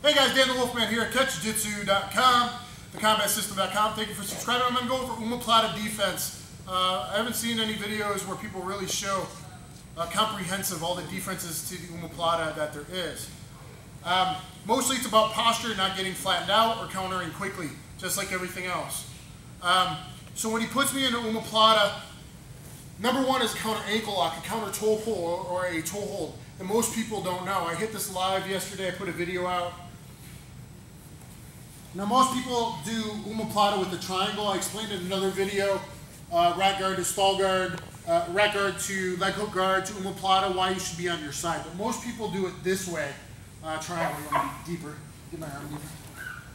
Hey guys, Dan The Wolfman here at Catch-Jitsu.com, theCombatSystem.com. Thank you for subscribing. I'm going to go over Oma Plata defense. I haven't seen any videos where people really show comprehensive all the defenses to the Oma Plata that there is. Mostly it's about posture, not getting flattened out or countering quickly, just like everything else. So when he puts me into Oma Plata, number one is counter ankle lock, a counter toe pull or a toe hold. And most people don't know. I hit this live yesterday, I put a video out. Now most people do Oma Plata with the triangle. I explained in another video, rack guard to stall guard, rack guard to leg hook guard to Oma Plata, why you should be on your side. But most people do it this way, triangle, you want to be deeper, get my arm deeper.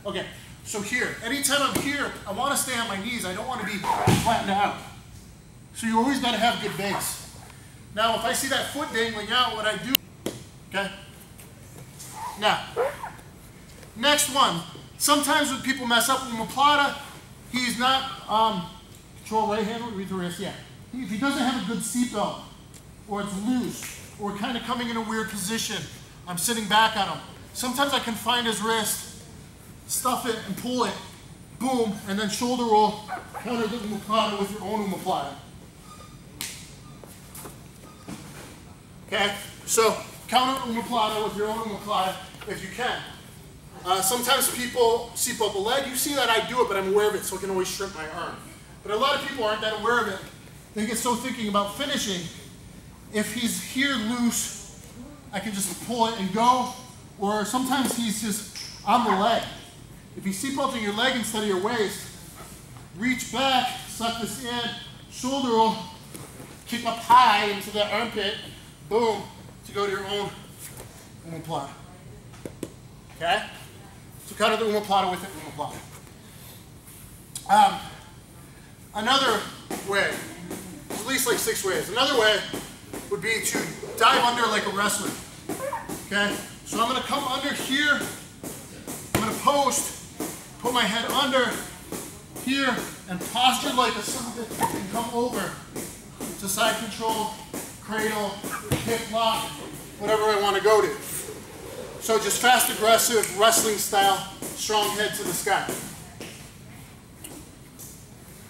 Okay, so here, anytime I'm here, I want to stay on my knees. I don't want to be flattened out. So you always got to have good base. Now if I see that foot dangling out, what I do, okay? Now, next one. Sometimes when people mess up with Oma Plata, he's not, control right hand, read the wrist, yeah. If he doesn't have a good seatbelt, or it's loose, or kind of coming in a weird position, I'm sitting back on him. Sometimes I can find his wrist, stuff it and pull it, boom, and then shoulder roll, counter the Oma Plata with your own Oma Plata. Okay, so counter Oma Plata with your own Oma Plata if you can. Sometimes people seatbelt the leg. You see that I do it, but I'm aware of it, so I can always shrimp my arm. But a lot of people aren't that aware of it. They get so thinking about finishing. If he's here loose, I can just pull it and go. Or sometimes he's just on the leg. If he's seatbelting your leg instead of your waist, reach back, suck this in, shoulder roll, kick up high into the armpit, boom, to go to your own Oma Plata. Okay? So counter the Oma Plata with it, Oma Plata. Another way, at least like 6 ways. Another way would be to dive under like a wrestler. Okay? So I'm going to come under here. I'm going to post, put my head under here, and posture like a something and come over to side control, cradle, hip lock, whatever I want to go to. So just fast, aggressive, wrestling style, strong head to the sky.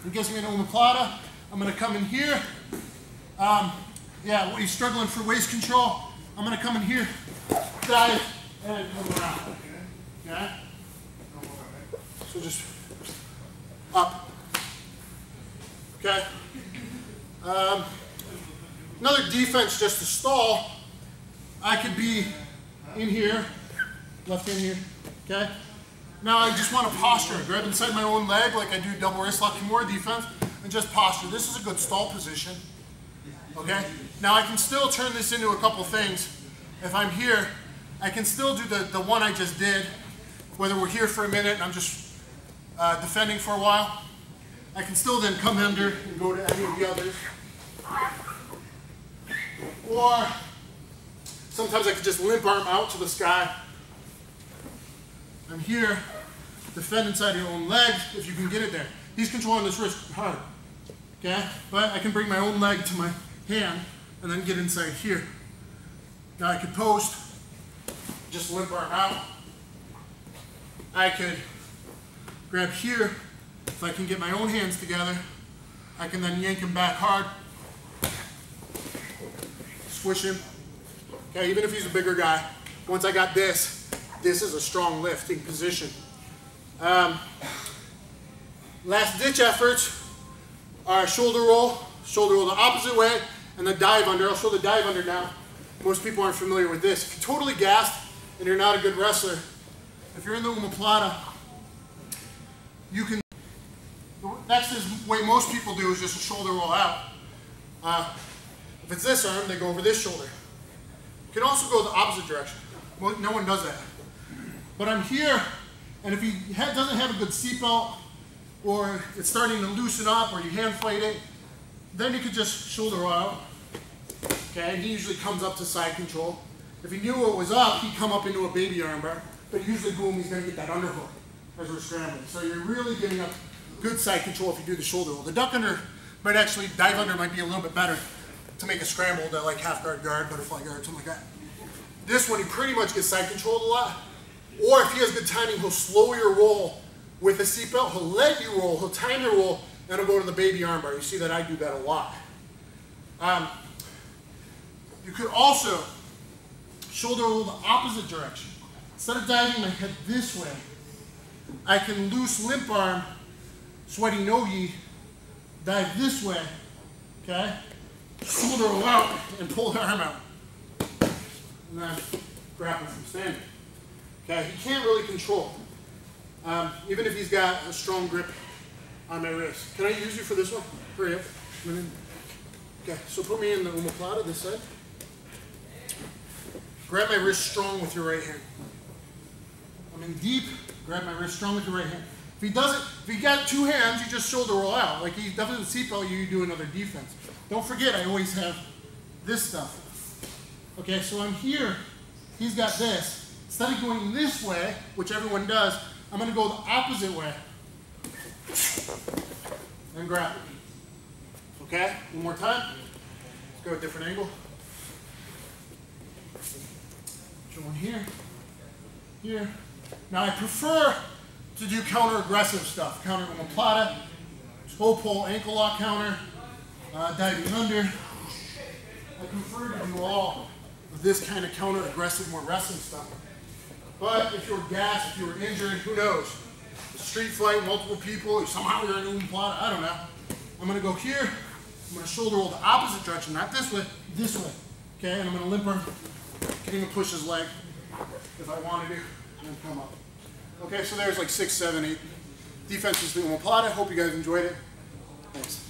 It gives me an Oma Plata. I'm going to come in here. Yeah, he's struggling for waist control. I'm going to come in here, dive, and come around. Okay? So just up. Okay? Another defense just to stall, I could be in here, left in here, okay? Now I just want to posture, grab inside my own leg like I do double wrist lock Kimura defense, and just posture. This is a good stall position, okay? Now I can still turn this into a couple things. If I'm here, I can still do the one I just did, whether we're here for a minute and I'm just defending for a while. I can still then come under and go to any of the others. Or sometimes I could just limp arm out to the sky. I'm here, defend inside your own leg if you can get it there. He's controlling this wrist hard, okay? But I can bring my own leg to my hand and then get inside here. Now I could post, just limp arm out. I could grab here. If I can get my own hands together, I can then yank him back hard, squish him. Okay, even if he's a bigger guy, once I got this is a strong lifting position. Last ditch efforts are shoulder roll the opposite way, and the dive under. I'll show the dive under now. Most people aren't familiar with this. If you're totally gassed and you're not a good wrestler, if you're in the Oma Plata, you can, the next is way most people do is just a shoulder roll out. If it's this arm, they go over this shoulder. You can also go the opposite direction. Well, no one does that. But I'm here, and if he doesn't have a good seatbelt, or it's starting to loosen up, or you hand fight it, then you could just shoulder roll out. Okay, he usually comes up to side control. If he knew what was up, he'd come up into a baby armbar. But usually, boom, he's going to get that underhook as we're scrambling. So you're really getting up good side control if you do the shoulder roll. The duck under might actually, dive under might be a little bit better to make a scramble to like half guard, butterfly guard, something like that. This one, he pretty much gets side controlled a lot. Or if he has good timing, he'll slow your roll with a seatbelt. He'll let you roll. He'll time your roll, and he'll go to the baby armbar. You see that I do that a lot. You could also shoulder roll the opposite direction. Instead of diving my head this way, I can loose limp arm, sweaty no-gi, dive this way, okay? Shoulder roll out and pull the arm out. And then grapple from standing. Okay, he can't really control. Even if he's got a strong grip on my wrist. Can I use you for this one? Hurry up. Okay, so put me in the Oma Plata, this side. Grab my wrist strong with your right hand. I'm in deep, grab my wrist strong with your right hand. If he doesn't, if you got two hands, you just shoulder roll out. Like he doesn't seatbelt you, you do another defense. Don't forget, I always have this stuff. Okay, so I'm here, he's got this. Instead of going this way, which everyone does, I'm gonna go the opposite way. And grab it. Okay, one more time. Let's go a different angle. One here, here. Now I prefer to do counter-aggressive stuff. Counter Oma Plata, toe pull, ankle lock counter, diving under. I prefer to do all of this kind of counter-aggressive, more wrestling stuff. But if you're gassed, if you were injured, who knows? A street fight, multiple people, somehow you're in Oma Plata, I don't know. I'm gonna go here, I'm gonna shoulder roll the opposite direction, not this way, this way. Okay, and I'm gonna limp her. Can even push his leg if I wanted to, and come up. Okay, so there's like 6, 7, 8 defenses to Oma Plata. Hope you guys enjoyed it. Thanks.